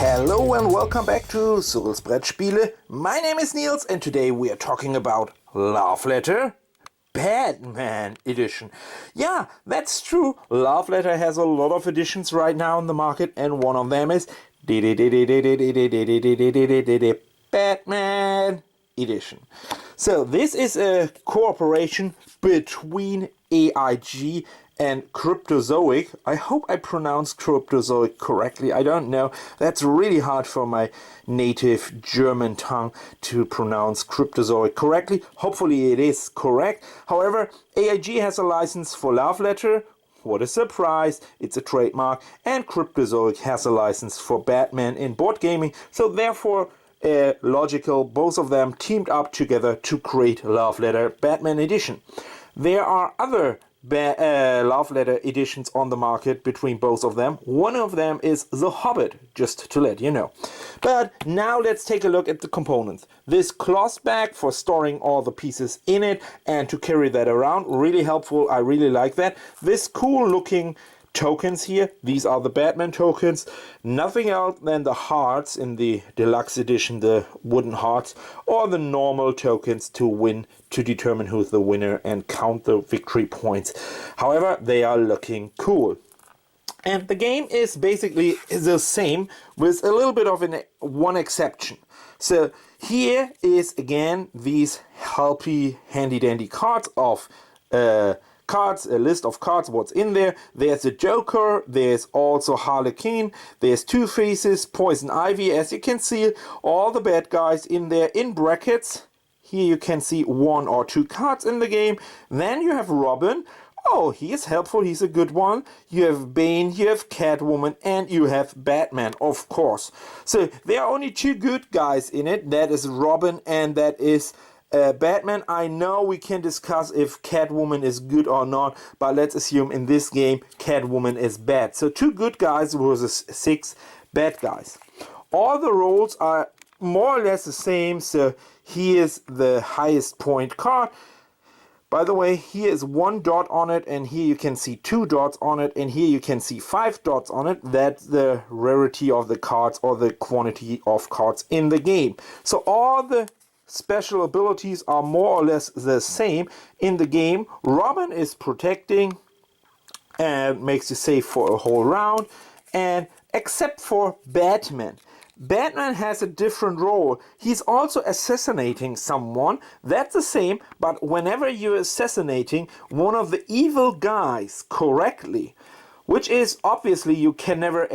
Hello and welcome back to Cyrils Brettspiele. My name is Nils and today we are talking about Love Letter Batman Edition. Yeah, that's true. Love Letter has a lot of editions right now in the market and one of them is Batman Edition. So this is a cooperation between AIG and Cryptozoic. I hope I pronounced Cryptozoic correctly. I don't know. That's really hard for my native German tongue to pronounce Cryptozoic correctly. Hopefully it is correct. However, AIG has a license for Love Letter. What a surprise. It's a trademark. And Cryptozoic has a license for Batman in board gaming. So therefore, logical, both of them teamed up together to create Love Letter Batman Edition. There are other Love Letter editions on the market between both of them. One of them is The Hobbit, just to let you know. But now let's take a look at the components. This cloth bag for storing all the pieces in it and to carry that around, really helpful. I really like that. This cool looking tokens here, these are the Batman tokens, nothing else than the hearts in the deluxe edition, the wooden hearts, or the normal tokens to win, to determine who's the winner and count the victory points. However, they are looking cool. And the game is basically the same with a little bit of one exception. So here is again these healthy handy dandy cards of cards, a list of cards, what's in there. There's a Joker, there's also Harlequin, there's Two-Faces, Poison Ivy. As you can see, all the bad guys in there in brackets. Here you can see one or two cards in the game. Then you have Robin. Oh, he is helpful, he's a good one. You have Bane, you have Catwoman, and you have Batman, of course. So there are only two good guys in it. That is Robin and that is Batman. I know we can discuss if Catwoman is good or not, but let's assume in this game Catwoman is bad. So 2 good guys versus 6 bad guys. All the roles are more or less the same, so here's the highest point card. By the way, here is 1 dot on it, and here you can see 2 dots on it, and here you can see 5 dots on it. That's the rarity of the cards or the quantity of cards in the game. So all the special abilities are more or less the same in the game. Robin is protecting and makes you safe for a whole round, and except for Batman. Batman has a different role. He's also assassinating someone. That's the same, but whenever you're assassinating one of the evil guys correctly, which is obviously you can never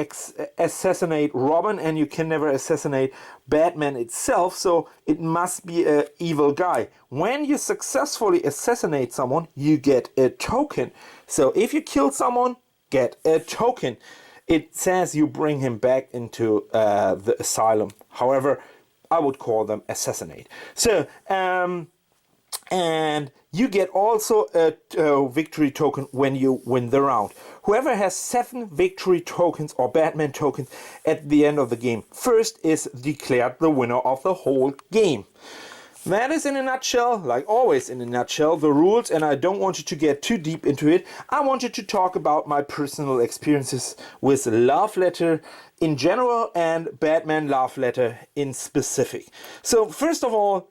assassinate Robin and you can never assassinate Batman itself, so it must be an evil guy. When you successfully assassinate someone, you get a token. So if you kill someone, get a token. It says you bring him back into the asylum. However, I would call them assassinate. So, and you get also a victory token when you win the round. Whoever has 7 victory tokens or Batman tokens at the end of the game first is declared the winner of the whole game. That is in a nutshell, like always in a nutshell, the rules, and I don't want you to get too deep into it. I wanted to talk about my personal experiences with Love Letter in general and Batman Love Letter in specific. So first of all,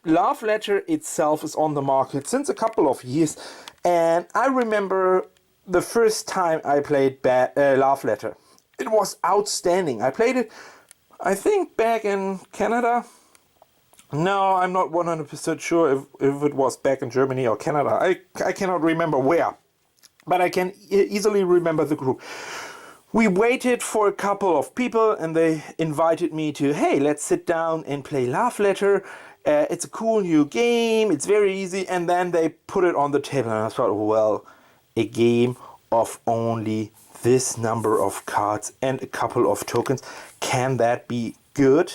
Love Letter itself is on the market since a couple of years, and I remember the first time I played Love Letter. It was outstanding. I played it, I think, back in Canada. No, I'm not 100% sure if it was back in Germany or Canada. I cannot remember where, but I can easily remember the group. We waited for a couple of people and they invited me to, hey, let's sit down and play Love Letter. It's a cool new game, it's very easy, and then they put it on the table and I thought, well, a game of only this number of cards and a couple of tokens, can that be good?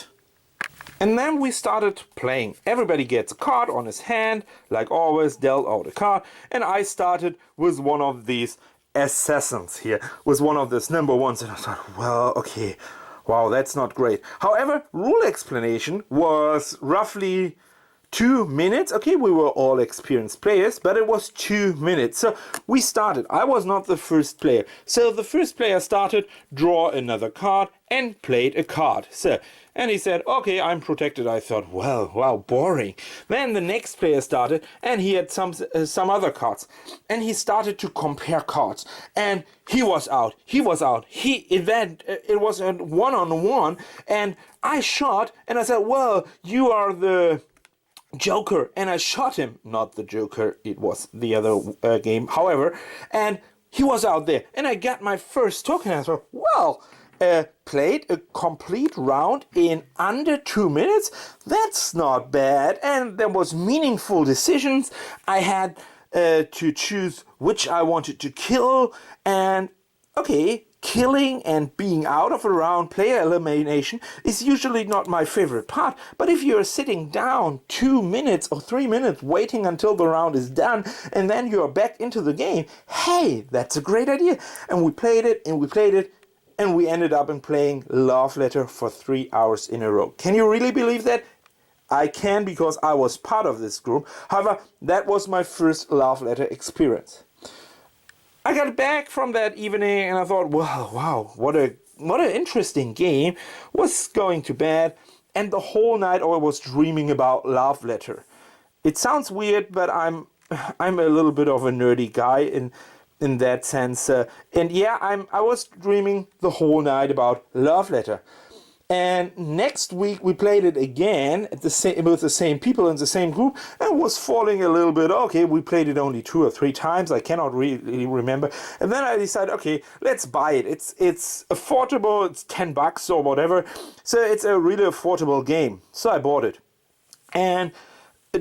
And then we started playing. Everybody gets a card on his hand, like always, dealt out a card, and I started with one of these assassins here, with one of these number ones, and I thought, well, okay, wow, that's not great. However, rule explanation was roughly 2 minutes. Okay, we were all experienced players, but it was 2 minutes. So we started. I was not the first player. So the first player started, draw another card, and played a card. So, and he said, okay, I'm protected. I thought, well, wow, boring. Then the next player started, and he had some other cards. And he started to compare cards. And he was out. It was a one-on-one, and I shot, and I said, well, you are the Joker, and I shot him. Not the Joker, it was the other game, however, and he was out there, and I got my first token. I thought, well, played a complete round in under 2 minutes. That's not bad, and there was meaningful decisions. I had to choose which I wanted to kill, and okay, killing and being out of a round, player elimination, is usually not my favorite part. But if you're sitting down 2 minutes or 3 minutes waiting until the round is done and then you're back into the game, hey, that's a great idea. And we played it and we played it and we ended up in playing Love Letter for 3 hours in a row. Can you really believe that? I can, because I was part of this group. However, that was my first Love Letter experience. I got back from that evening and I thought, wow, what an interesting game. Was going to bed, and the whole night I was dreaming about Love Letter. It sounds weird, but I'm a little bit of a nerdy guy in that sense. And yeah, I was dreaming the whole night about Love Letter. And next week we played it again with the same people in the same group, and was falling a little bit. Okay, we played it only 2 or 3 times. I cannot really remember. And then I decided, okay, let's buy it. It's affordable. It's $10 or whatever. So it's a really affordable game. So I bought it. And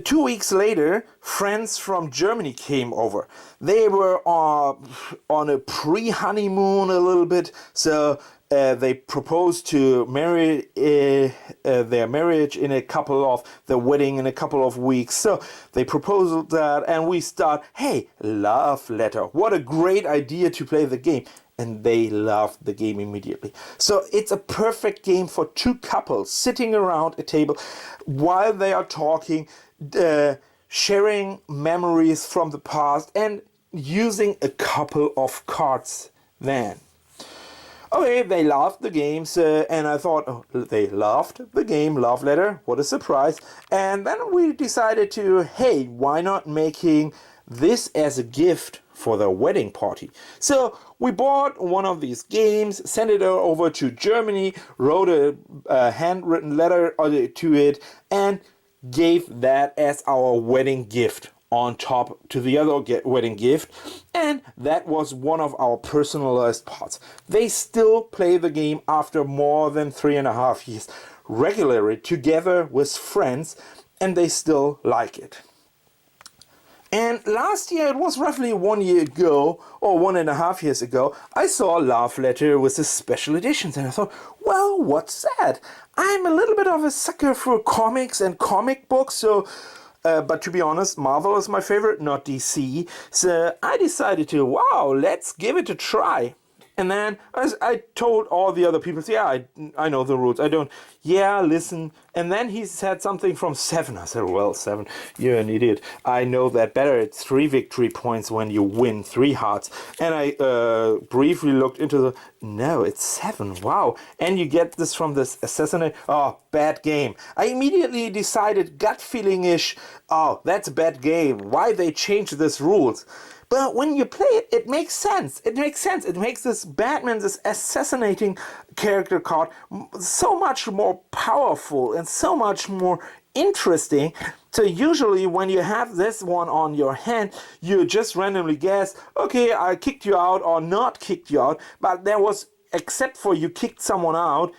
2 weeks later, friends from Germany came over. They were on a pre-honeymoon a little bit. So they proposed to marry their marriage in their wedding in a couple of weeks. So they proposed that, and we start, hey, Love Letter. What a great idea to play the game. And they loved the game immediately. So it's a perfect game for 2 couples sitting around a table while they are talking, sharing memories from the past, and using a couple of cards then. Okay, they loved the games, and I thought, oh, they loved the game Love Letter. What a surprise. And then we decided to, hey, why not making this as a gift for the wedding party? So we bought one of these games, sent it over to Germany, wrote a handwritten letter to it, and gave that as our wedding gift on top to the other wedding gift. And that was one of our personalized parts. They still play the game after more than 3.5 years regularly together with friends, and they still like it. And last year, it was roughly 1 year ago, or 1.5 years ago, I saw Love Letter with the special editions, and I thought, well, what's that? I'm a little bit of a sucker for comics and comic books, so but to be honest, Marvel is my favorite, not DC. So I decided to, wow, let's give it a try. And then I told all the other people, yeah, I know the rules. I don't, yeah, listen. And then he said something from 7. I said, well, 7, you're an idiot. I know that better. It's 3 victory points when you win 3 hearts. And I briefly looked into no, it's 7. Wow. And you get this from this assassinate. Oh, bad game. I immediately decided, gut feeling-ish, oh, that's a bad game. Why they changed this rules? But when you play it, it makes sense. It makes sense. It makes this Batman, this assassinating character card, so much more powerful and so much more interesting. So usually when you have this one on your hand, you just randomly guess, okay, I kicked you out or not kicked you out. But there was, except for you kicked someone out,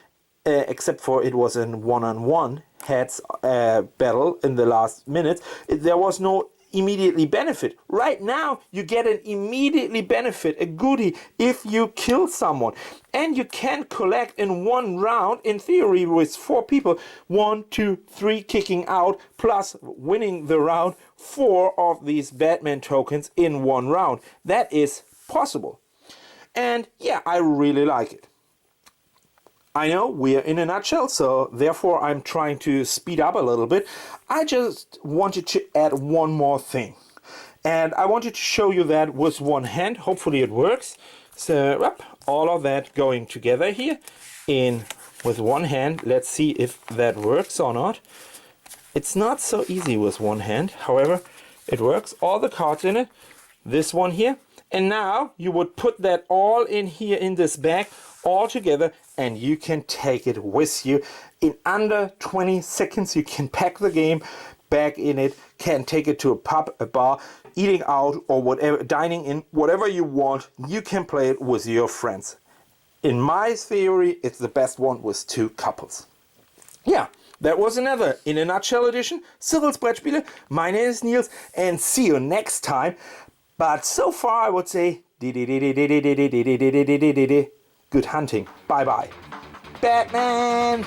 except for it was a one-on-one heads battle in the last minutes, there was no immediately benefit. Right now you get an immediately benefit, a goodie, if you kill someone, and you can collect in one round, in theory with 4 people, 1, 2, 3 kicking out plus winning the round, 4 of these Batman tokens in one round. That is possible, and yeah, I really like it. I know we are in a nutshell, so therefore I'm trying to speed up a little bit. I just wanted to add one more thing. And I wanted to show you that with one hand. Hopefully it works. So up, all of that going together here in with one hand. Let's see if that works or not. It's not so easy with one hand. However, it works. All the cards in it. This one here. And now you would put that all in here in this bag all together, and you can take it with you. In under 20 seconds you can pack the game back in it, can take it to a pub, a bar, eating out or whatever, dining in, whatever you want. You can play it with your friends. In my theory, it's the best one with two couples. Yeah, that was another In a Nutshell edition. Cyrils Brettspiele. My name is Nils, and see you next time. But so far I would say good hunting. Bye bye. Batman!